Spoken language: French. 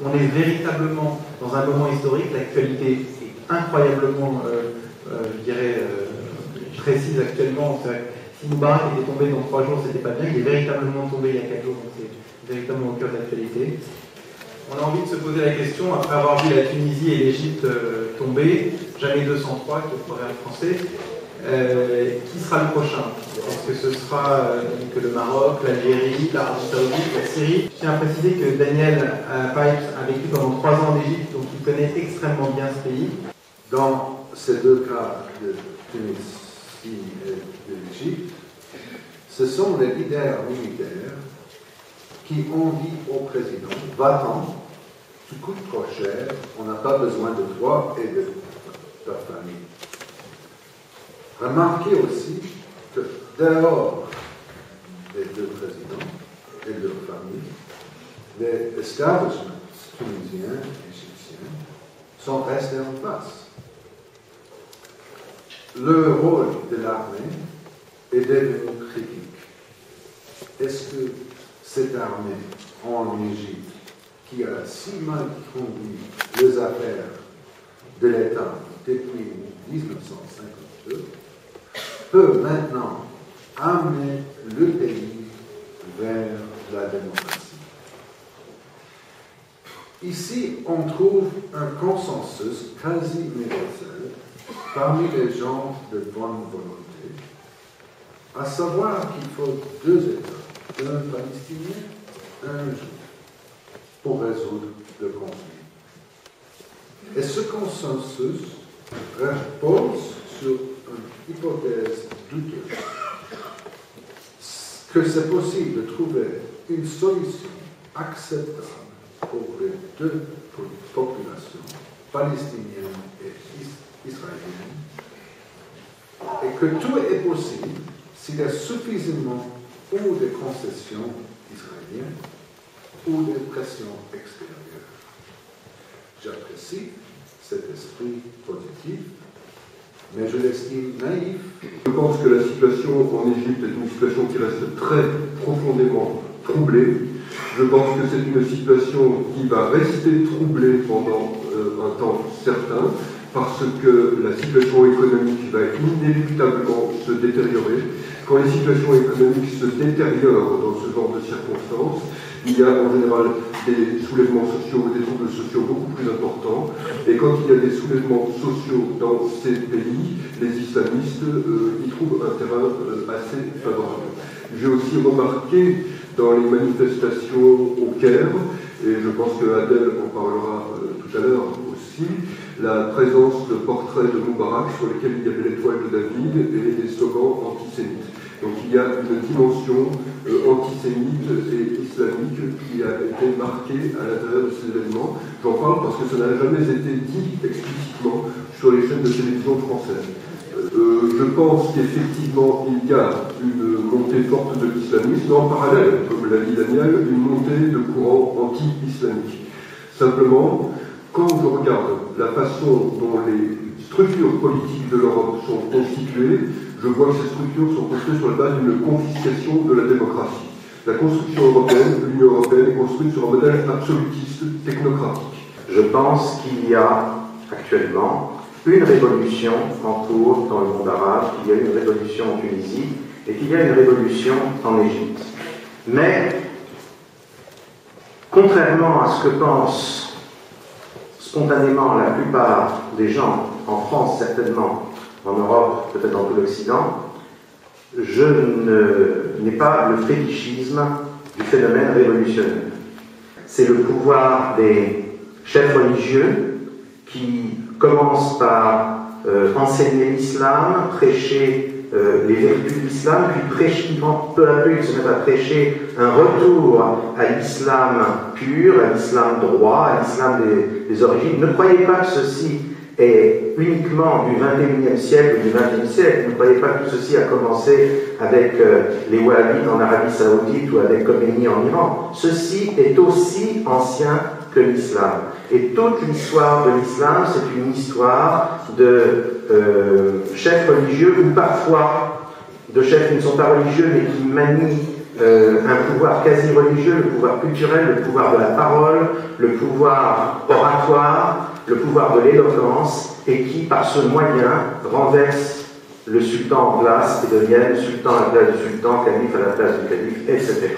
on est véritablement dans un moment historique, l'actualité est incroyablement, je dirais, précise actuellement. Si Moubarak était tombé dans 3 jours, c'était pas bien, il est véritablement tombé il y a 4 jours, donc c'est véritablement au cœur de l'actualité. On a envie de se poser la question, après avoir vu la Tunisie et l'Égypte tomber, jamais 203, qui est le programme français, qui sera le prochain? Est-ce que ce sera le Maroc, l'Algérie, l'Arabie Saoudite, la Syrie? Je tiens à préciser que Daniel Pipes a vécu pendant 3 ans en Égypte, donc il connaît extrêmement bien ce pays. Dans ces 2 cas de Tunisie et de l'Égypte, ce sont les leaders militaires qui ont dit au président, va-t'en, tu coûtes trop cher, on n'a pas besoin de toi et de ta famille. Remarquez aussi que dehors des 2 présidents et de leur famille, les establishments tunisiens et égyptiens sont restés en place. Le rôle de l'armée est devenu critique. Est-ce que cette armée en Égypte, qui a si mal conduit les affaires de l'État depuis 1952, peut maintenant amener le pays vers la démocratie? Ici, on trouve un consensus quasi universel parmi les gens de bonne volonté, à savoir qu'il faut 2 États, un palestinien, un juif, pour résoudre le conflit. Et ce consensus repose sur une hypothèse douteuse, que c'est possible de trouver une solution acceptable pour les 2 populations, palestinienne et israélienne, et que tout est possible s'il y a suffisamment ou des concessions israéliennes ou des pressions extérieures. J'apprécie cet esprit positif, mais je l'estime naïf. Je pense que la situation en Égypte est une situation qui reste très profondément troublée. Je pense que c'est une situation qui va rester troublée pendant un temps certain, parce que la situation économique va inéluctablement se détériorer. Quand les situations économiques se détériorent dans ce genre de circonstances, il y a en général des soulèvements sociaux, des troubles sociaux beaucoup plus importants. Et quand il y a des soulèvements sociaux dans ces pays, les islamistes y trouvent un terrain assez favorable. J'ai aussi remarqué dans les manifestations au Caire, et je pense que Adèle en parlera tout à l'heure aussi, la présence de portraits de Moubarak sur lesquels il y avait l'étoile de David et des slogans antisémites. Donc il y a une dimension antisémite et islamique qui a été marquée à l'intérieur de ces événements. J'en parle parce que ça n'a jamais été dit explicitement sur les chaînes de télévision françaises. Je pense qu'effectivement il y a une montée forte de l'islamisme, en parallèle, comme l'a dit Daniel, une montée de courants anti-islamiques. Simplement, quand je regarde la façon dont les structures politiques de l'Europe sont constituées, je vois que ces structures sont construites sur la base d'une confiscation de la démocratie. La construction européenne, l'Union européenne, est construite sur un modèle absolutiste, technocratique. Je pense qu'il y a actuellement une révolution en cours dans le monde arabe, qu'il y a une révolution en Tunisie et qu'il y a une révolution en Égypte. Mais, contrairement à ce que pensent spontanément la plupart des gens, en France certainement, en Europe, peut-être dans tout l'Occident, je n'ai pas le fétichisme du phénomène révolutionnaire. C'est le pouvoir des chefs religieux qui commencent par enseigner l'islam, prêcher les vertus de l'islam, puis peu à peu ils se mettent à prêcher un retour à l'islam pur, à l'islam droit, à l'islam des origines. Ne croyez pas que ceci est uniquement du XXIe siècle ou du XXe siècle. Ne croyez pas que tout ceci a commencé avec les Wahhabites en Arabie Saoudite ou avec Khomeini en Iran. Ceci est aussi ancien que l'islam. Et toute l'histoire de l'islam, c'est une histoire de chefs religieux, ou parfois de chefs qui ne sont pas religieux, mais qui manient un pouvoir quasi religieux, le pouvoir culturel, le pouvoir de la parole, le pouvoir oratoire, le pouvoir de l'éloquence, et qui, par ce moyen, renverse le sultan en place et devienne sultan à la place du sultan, calife à la place du calife, etc.